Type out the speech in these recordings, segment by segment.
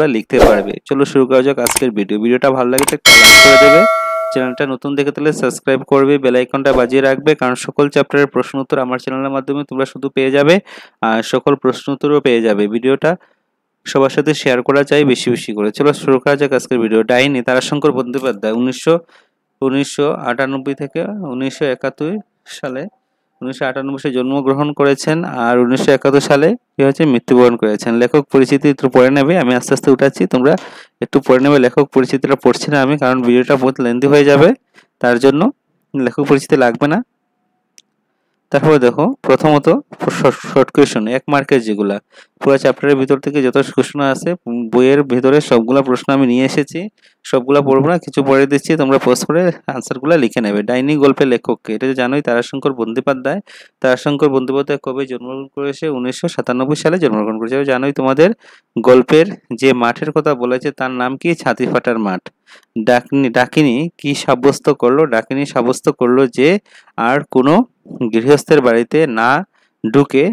লিখতে পারবে। চলো শুরু করা যাক আজকের ভিডিওটা ভালো লাগে তো একটা লাইক করে দেবে, চ্যানেলটা নতুন দেখে থাকলে সাবস্ক্রাইব করবে, বেল আইকনটা বাজিয়ে রাখবে, কারণ সকল চ্যাপ্টারের প্রশ্ন উত্তর আমার চ্যানেলের মাধ্যমে তোমরা শুধু পেয়ে যাবে আর সকল প্রশ্ন উত্তরও পেয়ে যাবে। ভিডিওটা সবার সাথে শেয়ার করা চাই বেশি বেশি করে। চলো শুরু করা যাক আজকের ভিডিও। ডাইনি তারাশঙ্কর বন্দ্যোপাধ্যায় 1998 থেকে 1971 সালে 1998 সালে জন্মগ্রহণ করেছেন আর 1971 সালে কি হয়েছে মৃত্যুবরণ করেছেন। লেখক পরিচিতি একটু পড়ে নেবে, আমি আস্তে আস্তে উঠাচ্ছি, তোমরা একটু পড়ে নেবে। লেখক পরিচিতিটা পড়ছি না আমি, কারণ ভিডিওটা বহুত লেন্দি হয়ে যাবে, তার জন্য লেখক পরিচিতি লাগবে না। তারপরে দেখো প্রথমত শর্ট কোয়েশ্চন 1 মার্কের যেগুলা পুরো চ্যাপ্টারের ভিতর থেকে যত কোশ্চেন আছে বইয়ের ভিতরে সবগুলা প্রশ্ন আমি নিয়ে এসেছি, সবগুলা পড়বো না, কিছু পড়ে দিচ্ছি, তোমরা পোস্ট করে আনসারগুলা লিখে নেবে। ডাইনি গল্পের লেখককে, এটা জানোই তারাশঙ্কর বন্দ্যোপাধ্যায়। তারাশঙ্কর বন্দ্যোপাধ্যায় কবে জন্মগ্রহণ করেছে? 1997 সালে জন্মগ্রহণ করেছে। জানোই তোমাদের গল্পের যে মাঠের কথা বলেছে তার নাম কি? ছাতিফাটার মাঠ। ডাকিনী কি সাব্যস্ত করলো? ডাকিনী সাব্যস্ত করলো যে আর কোনো গৃহস্থের বাড়িতে না ঢুকে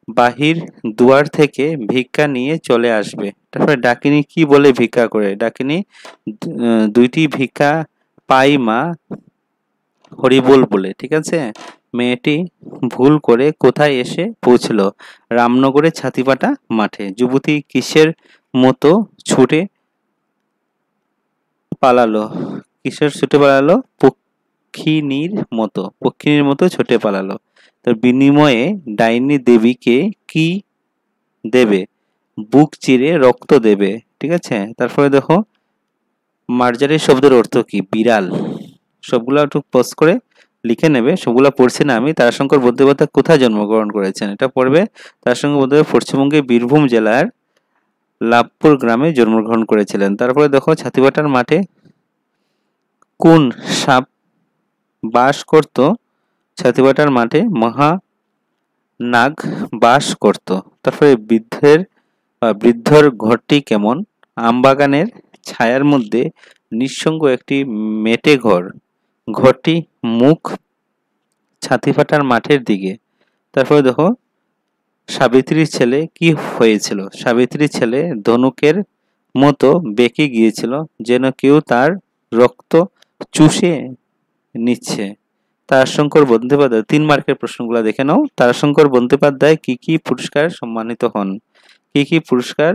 বাহির দুয়ার থেকে ভিক্ষা নিয়ে চলে আসবে। তারপরে ডাকিনী কি বলে ভিক্ষা করে? ডাকিনী দুইটি ভিক্ষা পাই মা হরিবোল বলে। ঠিক আছে। মেয়েটি ভুল করে কোথায় এসে পৌঁছলো? রামনগরে ছাতিপাটা মাঠে। যুবতী কিসের মতো ছুটে পালালো? কিসের ছুটে পালালো? পক্ষিণীর মতো ছুটে পালালো। তার বিনিময়ে ডাইনি দেবীকে কি দেবে? বুক চিরে রক্ত দেবে। ঠিক আছে। তারপরে দেখো মার্জারি শব্দের অর্থ কি? বিড়াল। সবগুলা একটু পজ করে লিখে নেবে, সবগুলা পড়ছি না আমি। তারাশঙ্কর বন্দ্যোপাধ্যায় কোথায় জন্মগ্রহণ করেছেন এটা পড়বে। তারাশঙ্কর বন্দ্যোপাধ্যায় পশ্চিমবঙ্গের বীরভূম জেলার লাভপুর গ্রামে জন্মগ্রহণ করেছিলেন। তারপরে দেখো ছাতিপাটার মাঠে কোন সাপ বাস করত? ছাতিপাটার মাঠে মহানাগ বাস করত। তারপরে বৃদ্ধর ঘরটি কেমন? আমবাগানের ছায়ার মধ্যে নিঃসঙ্গ একটি মেটে ঘর। ঘরটি মুখ ছাতিপাটার মাঠের দিকে। তারপরে দেখো সাবিত্রীর ছেলে কি হয়েছিল? সাবিত্রীর ছেলে ধনুকের মতো বেঁকে গিয়েছিল, যেন কেউ তার রক্ত চুষে নিচ্ছে। তারাশঙ্কর বন্দ্যোপাধ্যায় 3 মার্কের প্রশ্নগুলো দেখে নাও। তারাশঙ্কর বন্দ্যোপাধ্যায় কি কি পুরস্কার সম্মানিত হন? কি কি পুরস্কার?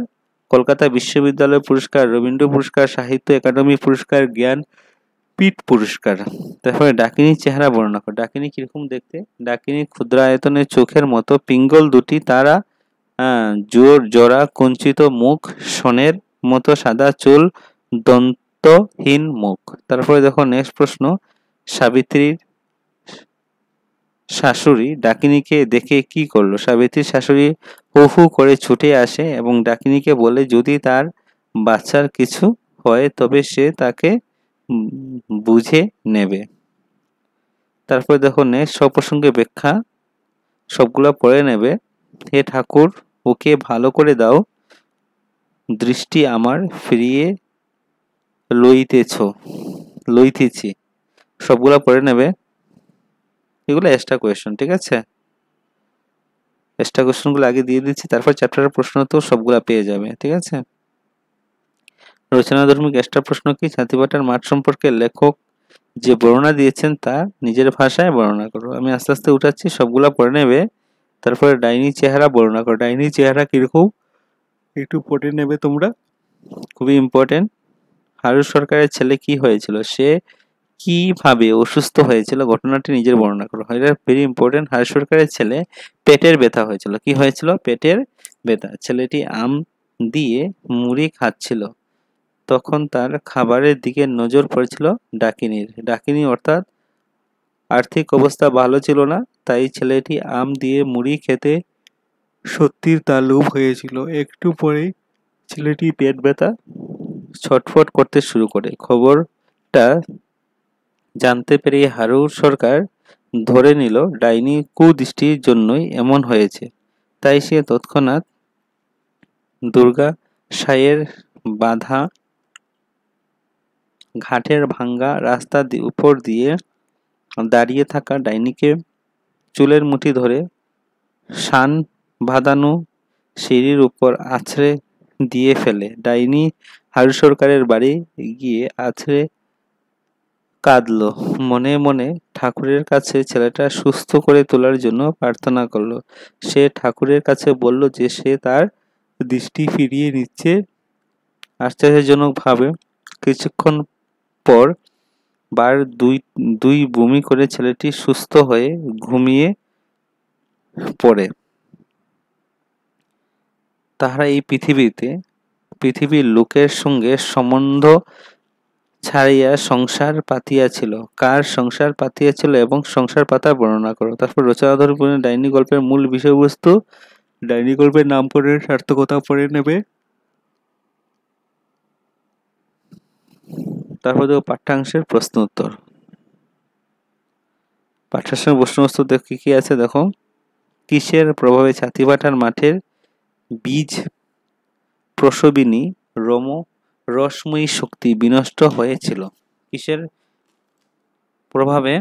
কলকাতা বিশ্ববিদ্যালয় পুরস্কার, রবীন্দ্র পুরস্কার, সাহিত্য একাডেমি পুরস্কার, জ্ঞানপীঠ পুরস্কার। তারপরে ডাকিনীর চেহারা বর্ণনা করো। ডাকিনী কিরকম দেখতে? ডাকিনী ক্ষুদ্রায়তনের চোখের মতো, পিঙ্গল দুটি, তারা জোড়া কুঞ্চিত মুখ, সোনের মতো সাদা চুল, দন্তহীন মুখ। তারপরে দেখো নেক্সট প্রশ্ন, সাবিত্রীর শাশুড়ি ডাকিনীকে দেখে কি করলো? সাবিত্রীর শাশুড়ি হু হু করে ছুটে আসে এবং ডাকিনীকে বলে যদি তার বাচ্চার কিছু হয় তবে সে তাকে বুঝে নেবে। তারপরে দেখো নেক্সট সপ্রসঙ্গে ব্যাখ্যা, সবগুলা পড়ে নেবে। হে ঠাকুর, ওকে ভালো করে দাও, দৃষ্টি আমার ফিরিয়ে লইতেছি। সবগুলা পড়ে নেবে। এগুলো এক্সট্রা কোয়েশ্চন। ঠিক আছে। এক্সট্রা কোয়েশ্চনগুলো আগে দিয়ে দিচ্ছি, তারপর চ্যাপ্টারের প্রশ্ন তো সবগুলা পেয়ে যাবে। ঠিক আছে। রচনাধর্মিক এক্সট্রা প্রশ্ন কি? ছাতিপাটার মাঠ সম্পর্কে লেখক যে বর্ণনা দিয়েছেন তা নিজের ভাষায় বর্ণনা করো। আমি আস্তে আস্তে উঠাচ্ছি, সবগুলা পড়ে নেবে। তারপরে ডাইনি চেহারা বর্ণনা করো। ডাইনি চেহারা কিরকম একটু পড়ে নেবে তোমরা, খুবই ইম্পর্টেন্ট। হারু সরকারের ছেলে কি হয়েছিল? সে কিভাবে অসুস্থ হয়েছিল ঘটনাটি নিজের বর্ণনা করো। এটা ভেরি ইম্পর্টেন্ট। হারু সরকারের ছেলে পেটের ব্যথা হয়েছিল। কি হয়েছিল? পেটের ব্যথা। ছেলেটি আম দিয়ে মুড়ি খাচ্ছিল, তখন তার খাবারের দিকে নজর পড়েছিল ডাকিনীর। ডাকিনী অর্থাৎ আর্থিক অবস্থা ভালো ছিল না, তাই ছেলেটি আম দিয়ে মুড়ি খেতে সত্যিই তার লোভ হয়েছিল। একটু পরেই ছেলেটি পেট ব্যথা ছটফট করতে শুরু করে। খবরটা জানতে পেরে হারু সরকার ধরে নিল ডাইনি কুদৃষ্টির জন্যই এমন হয়েছে। তাই সে তৎক্ষণাৎ দুর্গা সাইয়ের বাঁধা ঘাটের ভাঙ্গা রাস্তা উপর দিয়ে দাঁড়িয়ে থাকা ডাইনিকে চুলের মুঠি ধরে শান বাঁধানো সিঁড়ির উপর আছড়ে দিয়ে ফেলে। ডাইনি হারু সরকারের বাড়ি গিয়ে আছড়ে কাঁদলো। মনে মনে ঠাকুরের কাছে ছেলেটা সুস্থ করে তোলার জন্য প্রার্থনা করলো। সে ঠাকুরের কাছে বলল যে সে তার দৃষ্টি ফিরিয়ে নিচ্ছে আশ্চর্যজনক ভাবে। কিছুক্ষণ পর বার দুই দুই বমি করে ছেলেটি সুস্থ হয়ে ঘুমিয়ে পড়ে। তাহারা এই পৃথিবীর লোকের সঙ্গে সম্বন্ধ ছাড়িয়া সংসার পাতিয়াছিল। কার সংসার পাতিয়াছিল এবং সংসার পাতার বর্ণনা করো। তারপর রচনাধর ডাইনি গল্পের মূল বিষয়বস্তু, ডাইনি গল্পের নামকরণের সার্থকতা পড়ে নেবে। তারপর দেখো পাঠ্যাংশের প্রশ্ন উত্তর। পাঠ্যাংশের প্রশ্ন উত্তর কি কি আছে দেখো। কিসের প্রভাবে ছাতিবাটার মাঠের বীজ প্রসবিনী রসময়ী শক্তি বিনষ্ট হয়েছিল? কিসের প্রভাবে?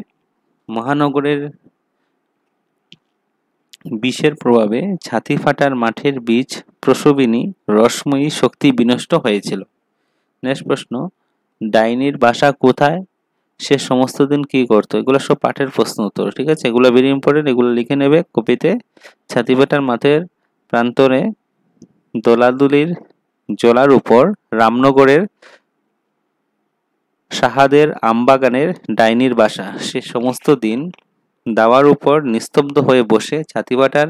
মহানগরের বিষের প্রভাবে ছাতি ফাটার মাঠের বীজ প্রসবিনী রসময়ী শক্তি বিনষ্ট হয়েছিল। নেক্সট প্রশ্ন, ডাইনির বাসা কোথায়? সে সমস্ত দিন কি করতো? এগুলো সব পাঠের প্রশ্ন উত্তর, ঠিক আছে? এগুলো ভেরি ইম্পর্টেন্ট, এগুলো লিখে নেবে কপিতে। ছাতি ফাটার মাঠের প্রান্তরে দোলাদুলির জলার উপর রামনগরের সাহাদের আমবাগানের ডাইনির বাসা। সে সমস্ত দিন দাওয়ার উপর নিস্তব্ধ হয়ে বসে ছাতিবাটার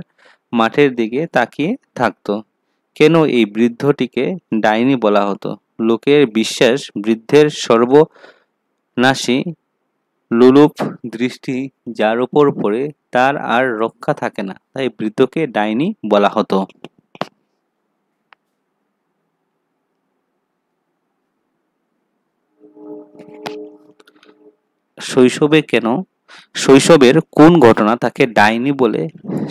মাঠের দিকে তাকিয়ে থাকত। কেন এই বৃদ্ধটিকে ডাইনি বলা হতো? লোকের বিশ্বাস বৃদ্ধের সর্বনাশী লোলুপ দৃষ্টি যার উপর পড়ে তার আর রক্ষা থাকে না, তাই বৃদ্ধকে ডাইনি বলা হতো। শৈশবের কোন ঘটনা তাকে ডাইনি বলে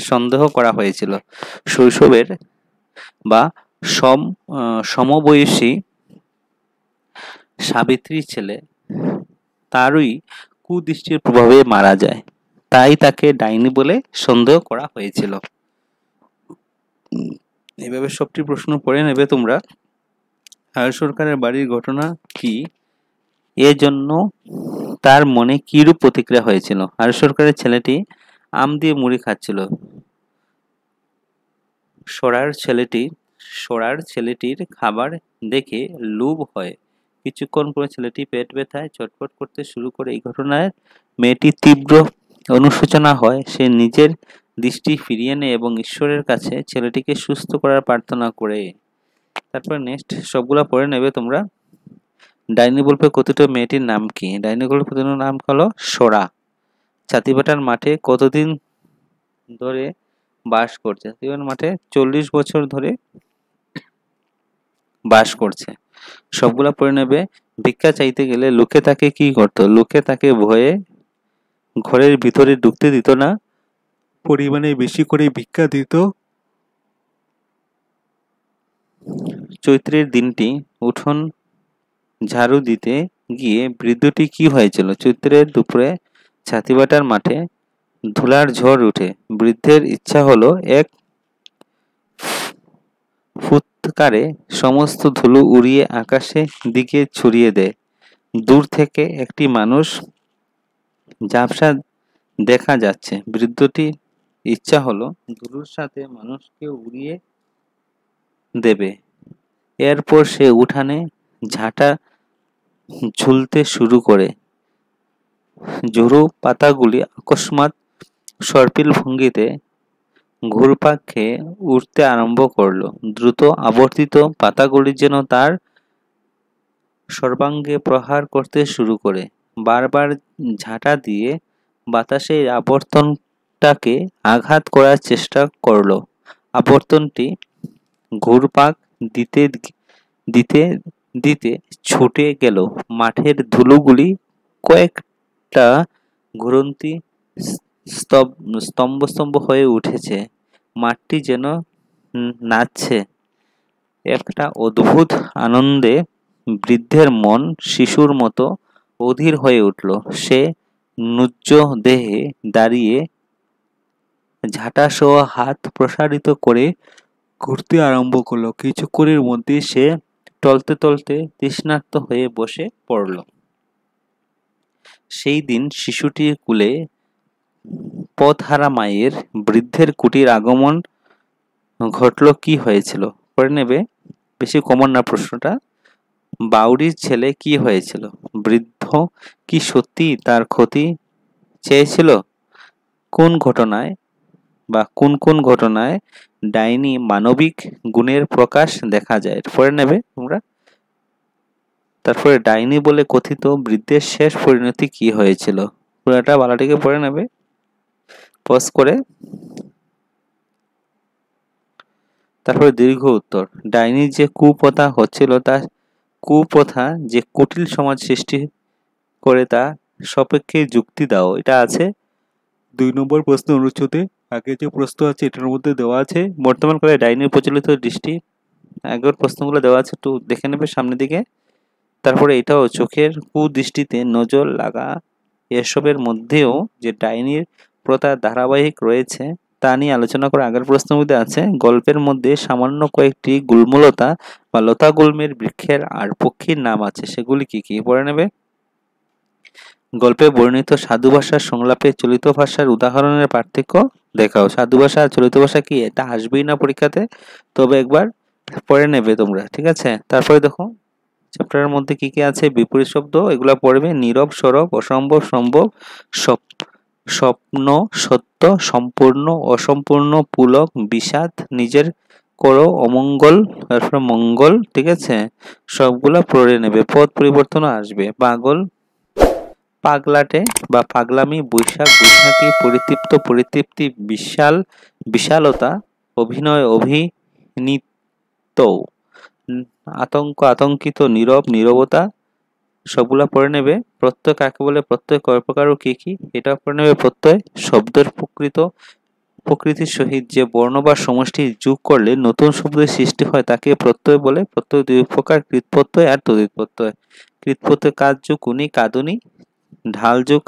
সন্দেহ করা হয়েছিল? শৈশবের বা সমবয়সী সাবিত্রীর ছেলে তারই কুদৃষ্টির প্রভাবে মারা যায়, তাই তাকে ডাইনি বলে সন্দেহ করা হয়েছিল। এইভাবে সবটি প্রশ্ন পড়ে নেবে তোমরা। হারু সরকারের বাড়ির ঘটনা কি? এর জন্য তার মনে কিরূপ প্রতিক্রিয়া হয়েছিল? হারু সরকারের ছেলেটি আম দিয়ে মুড়ি খাচ্ছিল। সরার ছেলেটির খাবার দেখে লোভ হয়। কিছুক্ষণ পরে ছেলেটি পেট ব্যথায় ছটফট করতে শুরু করে। এই ঘটনায় মেয়েটির তীব্র অনুশোচনা হয়। সে নিজের দৃষ্টি ফিরিয়ে নেয় এবং ঈশ্বরের কাছে ছেলেটিকে সুস্থ করার প্রার্থনা করে। তারপর নেক্সট সবগুলা পড়ে নেবে তোমরা। ডাইনি গল্পে কথিত মেয়েটির নাম কি? ডাইনি গল্পের কথিত নাম হলো সোরা। ছাতিবাটার মাঠে কতদিন ধরে বাস করছে? ছাতিবাটার মাঠে 40 বছর ধরে বাস করছে। সবগুলা পড়ে নেবে। ভিক্ষা চাইতে গেলে লোকে তাকে কি করতো? লোকে তাকে ভয়ে ঘরের ভিতরে ঢুকতে দিত না, পরিমাণে বেশি করে ভিক্ষা দিত। চৈত্রের দিনটি উঠোন ঝাড়ু দিতে গিয়ে বৃদ্ধটি কি হয়েছিল? চৈত্রের দুপুরে ছাতিবাটার মাঠে ধুলার ঝড় উঠে। বৃদ্ধের ইচ্ছা হলো এক ফুৎকারে সমস্ত ধুলো উড়িয়ে আকাশের দিকে ছড়িয়ে দেয়। দূর থেকে একটি মানুষ ঝাপসা দেখা যাচ্ছে। বৃদ্ধটির ইচ্ছা হলো ধুলোর সাথে মানুষকে উড়িয়ে দেবে। এরপর সে উঠানে ঝাঁটা ঝুলতে শুরু করে। ঝুড়ো পাতাগুলি অকস্মাৎ সর্পিল ভঙ্গিতে ঘুরপাক খেয়ে উঠতে আরম্ভ করলো। দ্রুত আবর্তিত পাতাগুলি যেন তার সর্বাঙ্গে প্রহার করতে শুরু করে। বারবার ঝাঁটা দিয়ে বাতাসের আবর্তনটাকে আঘাত করার চেষ্টা করলো। আবর্তনটি ঘুরপাক দিতে দিতে দিতে ছুটে গেল। মাঠের ধুলোগুলি কয়েকটা ঘুরন্তি স্তম্ভ স্তম্ভ হয়ে উঠেছে। মাঠটি যেন নাচছে। একটা অদ্ভুত আনন্দে বৃদ্ধের মন শিশুর মতো অধীর হয়ে উঠল। সে নুজ্জ দেহে দাঁড়িয়ে ঝাঁটাসহ হাত প্রসারিত করে ঘুরতে আরম্ভ করলো। কিছুক্ষণের মধ্যে সে টলতে টলতে তৃষ্ণার্ত হয়ে বসে পড়ল। সেই দিন শিশুটির কুলে পথহারা মায়ের বৃদ্ধের কুটির আগমন ঘটল। কি হয়েছিল পড়ে নেবে, বেশি কমন না প্রশ্নটা। বাউরির ছেলে কি হয়েছিল? বৃদ্ধ কি সত্যি তার ক্ষতি চেয়েছিল? কোন ঘটনায় বা কোন কোন ঘটনায় ডাইনি মানবিক গুণের প্রকাশ দেখা যায় পড়ে নেবে তোমরা। তারপরে ডাইনি বলে কথিত বৃদ্ধের শেষ পরিণতি কি হয়েছিল? পুরোটা বালাটিকে পড়ে নেবে পজ করে। তারপরে দীর্ঘ উত্তর। ডাইনির যে কুপ্রথা হচ্ছিল, তা কুপ্রথা যে কুটিল সমাজ সৃষ্টি করে তা সপক্ষে যুক্তি দাও। এটা আছে 2 নম্বর প্রশ্ন অনুচ্ছেদে। আগে যে প্রশ্ন আছে এটার মধ্যে দেওয়া আছে। বর্তমান কালে ডাইনির প্রচলিত দৃষ্টি, আগের প্রশ্নগুলো দেওয়া আছে, একটু দেখে নেবে সামনের দিকে। তারপরে এটাও চোখের কুদৃষ্টিতে নজর লাগা। এসবের মধ্যেও যে ডাইনির প্রথা ধারাবাহিক রয়েছে তা নিয়ে আলোচনা করে আগের প্রশ্নের মধ্যে আছে। গল্পের মধ্যে সামান্য কয়েকটি গুল্মলতা বা লতা গুল্মের বৃক্ষের আর পক্ষীর নাম আছে, সেগুলি কি কি পড়ে নেবে। গল্পে বর্ণিত সাধু ভাষার সংলাপে চলিত ভাষার উদাহরণের পার্থক্য দেখাও। সাধু ভাষা আর চলিত ভাষা কি, এটা আসবেই না পরীক্ষাতে, তবে একবার পড়ে নেবে তোমরা, ঠিক আছে। তারপরে দেখো চ্যাপ্টারের মধ্যে কি কি আছে। বিপরীত শব্দ এগুলা পড়বে। নীরব সরব, অসম্ভব সম্ভব, স্বপ্ন সত্য, সম্পূর্ণ অসম্পূর্ণ, পুলক বিষাদ, নিজের করো অমঙ্গল, তারপরে মঙ্গল, ঠিক আছে। সবগুলা পড়ে নেবে। পদ পরিবর্তন আসবে। পাগল পাগলাটে বা পাগলামি, বৈশাখ বৈশাখী, পরিতৃপ্ত পরিতৃপ্তি, বিশাল বিশালতা, অভিনয় অভিনীত, আতঙ্ক আতঙ্কিত, নীরব নীরবতা, সবগুলা পড়ে নেবে। প্রত্যয় কাকে বলে, প্রত্যয় কয় প্রকার ও কি কি, এটা পড়ে নেবে। প্রত্যয় শব্দের প্রকৃতির সহিত যে বর্ণ বা সমষ্টি যোগ করলে নতুন শব্দের সৃষ্টি হয় তাকে প্রত্যয় বলে। প্রত্যয় 2 প্রকার, কৃৎ প্রত্যয় আর তদ্ধিত প্রত্যয়। কৃৎ প্রত্যয় কাজ যোগ উনি কাঁদুনি, ঢাল যোগ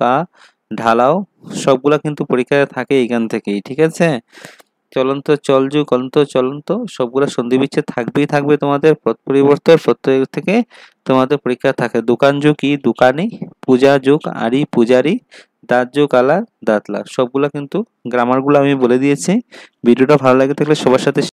ঢালাও, সবগুলা কিন্তু পরীক্ষায় থাকে এখান থেকেই, ঠিক আছে। চলন্ত চল যোগ অন্ত চলন্ত, সবগুলা সন্ধি বিচ্ছেদ থাকবেই থাকবে তোমাদের। পদ পরিবর্তন প্রত্যয় থেকে তোমাদের পরীক্ষা থাকে। দোকান যোগ ই দোকানি, পূজা যোগ আরি পূজারি, দাঁত যোগ আলা দাঁতলা, সবগুলা কিন্তু গ্রামারগুলো আমি বলে দিয়েছি। ভিডিওটা ভালো লাগে থাকলে সবার সাথে